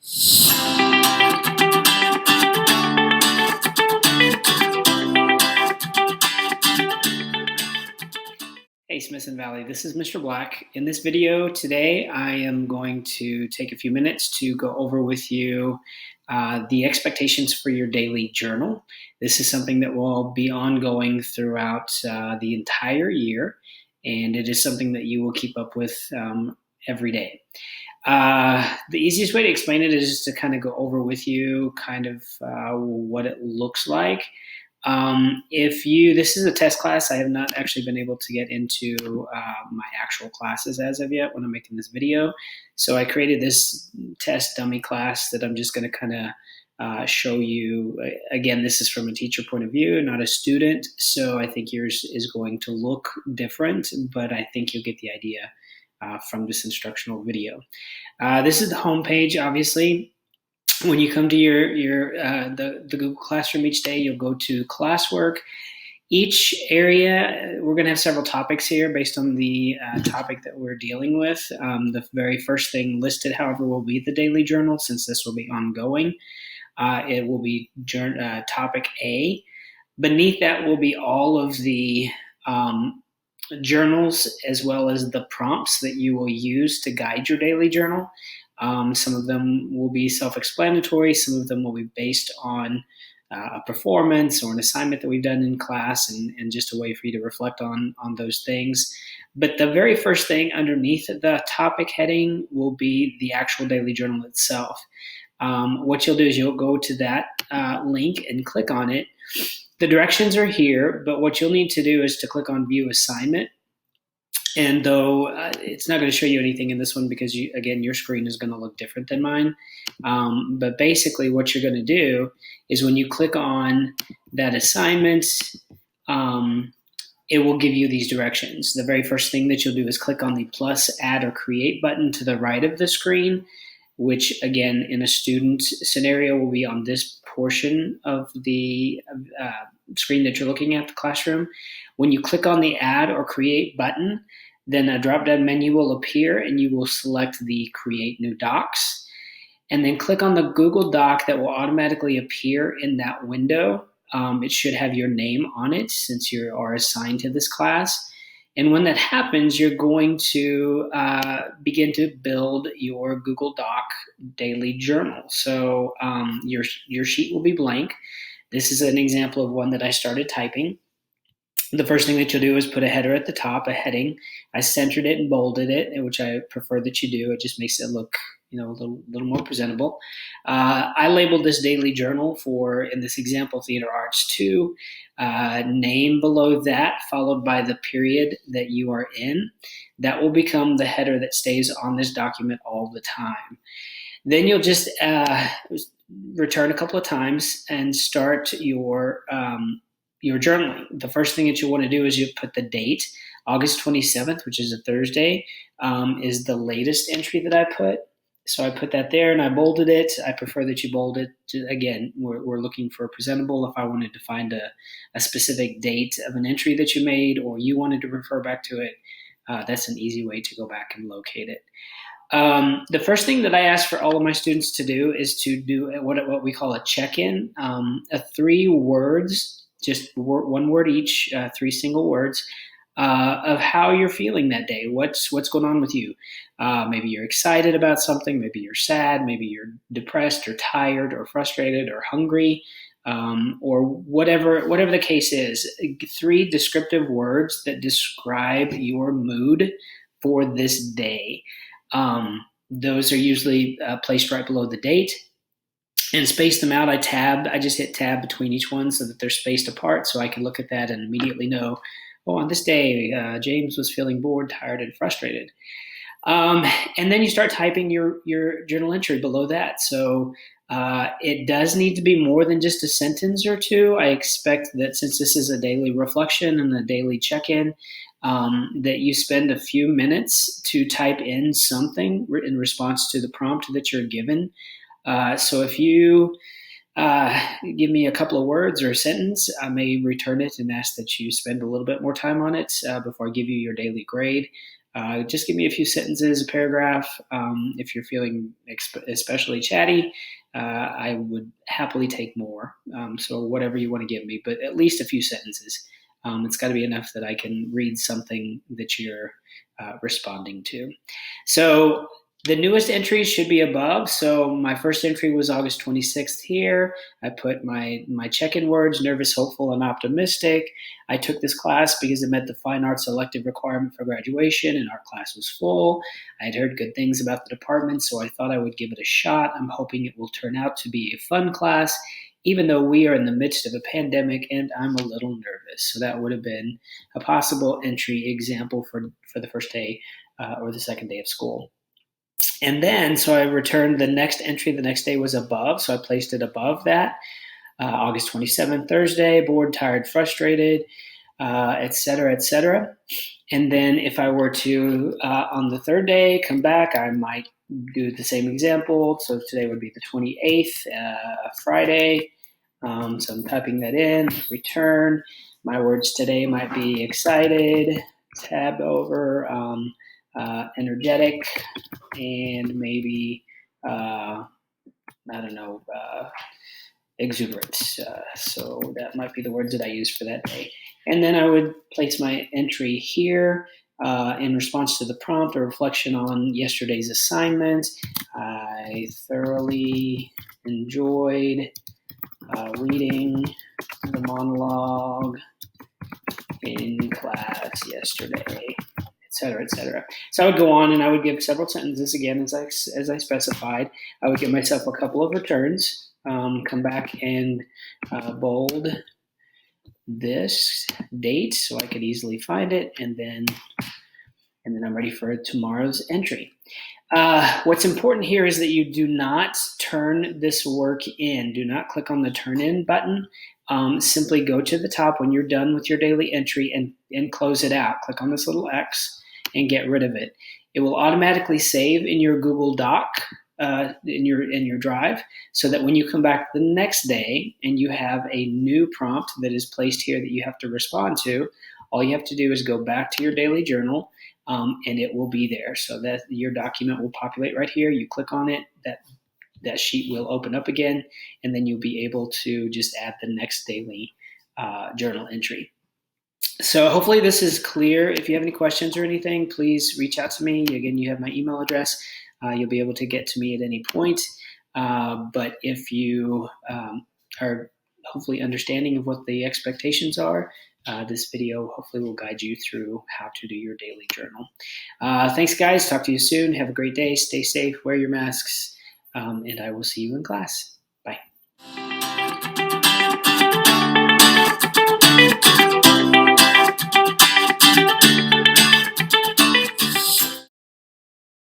Hey Smith and Valley, this is Mr. Black. In this video today, I am going to take a few minutes to go over with you the expectations for your daily journal. This is something that will be ongoing throughout the entire year, and it is something that you will keep up with every day. The easiest way to explain it is just to kind of go over with you kind of what it looks like. This is a test class. I have not actually been able to get into my actual classes as of yet when I'm making this video. So I created this test dummy class that I'm just going to kind of show you. Again, this is from a teacher point of view, not a student. So I think yours is going to look different, but I think you'll get the idea from this instructional video. This is the home page, obviously. When you come to the Google Classroom each day, you'll go to classwork. Each area, we're going to have several topics here based on the topic that we're dealing with. The very first thing listed, however, will be the daily journal, since this will be ongoing. It will be topic A. Beneath that will be all of the journals as well as the prompts that you will use to guide your daily journal. Some of them will be self-explanatory. Some of them will be based on a performance or an assignment that we've done in class, and just a way for you to reflect on those things. But the very first thing underneath the topic heading will be the actual daily journal itself. What you'll do is you'll go to that link and click on it. The directions are here, but what you'll need to do is to click on View Assignment. And though it's not going to show you anything in this one because, again, your screen is going to look different than mine. But basically what you're going to do is when you click on that assignment, it will give you these directions. The very first thing that you'll do is click on the plus, add, or create button to the right of the screen, which, again, in a student scenario will be on this portion of the screen that you're looking at, the classroom. When you click on the add or create button, then a drop-down menu will appear and you will select the create new docs, and then click on the Google Doc that will automatically appear in that window. It should have your name on it since you are assigned to this class. And when that happens, you're going to begin to build your Google Doc daily journal. So your sheet will be blank. This is an example of one that I started typing. The first thing that you'll do is put a header at the top, a heading. I centered it and bolded it, which I prefer that you do. It just makes it look, a little more presentable. I labeled this daily journal for, in this example, Theater Arts 2. Name below that, followed by the period that you are in. That will become the header that stays on this document all the time. Then you'll just return a couple of times and start your journaling. The first thing that you want to do is you put the date. August 27th, which is a Thursday, is the latest entry that I put. So I put that there and I bolded it. I prefer that you bold it. Again, we're looking for presentable. If I wanted to find a specific date of an entry that you made, or you wanted to refer back to it, that's an easy way to go back and locate it. The first thing that I ask for all of my students to do is to do what we call a check-in, 3 words, just one word each, 3 single words, of how you're feeling that day. What's going on with you? Maybe you're excited about something. Maybe you're sad. Maybe you're depressed or tired or frustrated or hungry, or whatever the case is. 3 descriptive words that describe your mood for this day. Those are usually placed right below the date. And space them out. I just hit tab between each one so that they're spaced apart, so I can look at that and immediately know, on this day, James was feeling bored, tired, and frustrated. And then you start typing your journal entry below that. So it does need to be more than just a sentence or 2. I expect that since this is a daily reflection and a daily check-in, that you spend a few minutes to type in something in response to the prompt that you're given. So if you give me a couple of words or a sentence, I may return it and ask that you spend a little bit more time on it before I give you your daily grade. Just give me a few sentences, a paragraph. If you're feeling especially chatty, I would happily take more. So whatever you want to give me, but at least a few sentences. It's got to be enough that I can read something that you're responding to. So the newest entries should be above. So my first entry was August 26th here. I put my check-in words: nervous, hopeful, and optimistic. I took this class because it met the fine arts elective requirement for graduation, and our class was full. I had heard good things about the department, so I thought I would give it a shot. I'm hoping it will turn out to be a fun class, even though we are in the midst of a pandemic and I'm a little nervous. So that would have been a possible entry example for the first day or the second day of school. And then, so I returned the next entry. The next day was above, so I placed it above that. August 27th, Thursday, bored, tired, frustrated, etc., etc. And then if I were to, on the third day, come back, I might do the same example. So today would be the 28th, Friday. So I'm typing that in, return. My words today might be excited, tab over, energetic, and maybe, I don't know, exuberant. So that might be the words that I use for that day. And then I would place my entry here in response to the prompt, a reflection on yesterday's assignment. I thoroughly enjoyed reading the monologue in class yesterday, etc., etc. So I would go on and I would give several sentences again, as I specified. I would give myself a couple of returns, come back and bold this date so I could easily find it, and then I'm ready for tomorrow's entry. What's important here is that you do not turn this work in. Do not click on the turn in button. Simply go to the top when you're done with your daily entry and close it out. Click on this little X and get rid of it. It will automatically save in your Google Doc, in your drive, so that when you come back the next day and you have a new prompt that is placed here that you have to respond to, all you have to do is go back to your daily journal, and it will be there. So that your document will populate right here. You click on it, that sheet will open up again, and then you'll be able to just add the next daily journal entry. So hopefully this is clear. If you have any questions or anything, please reach out to me. Again, you have my email address. You'll be able to get to me at any point. But if you are hopefully understanding of what the expectations are, this video hopefully will guide you through how to do your daily journal. Thanks, guys. Talk to you soon. Have a great day. Stay safe. Wear your masks. And I will see you in class.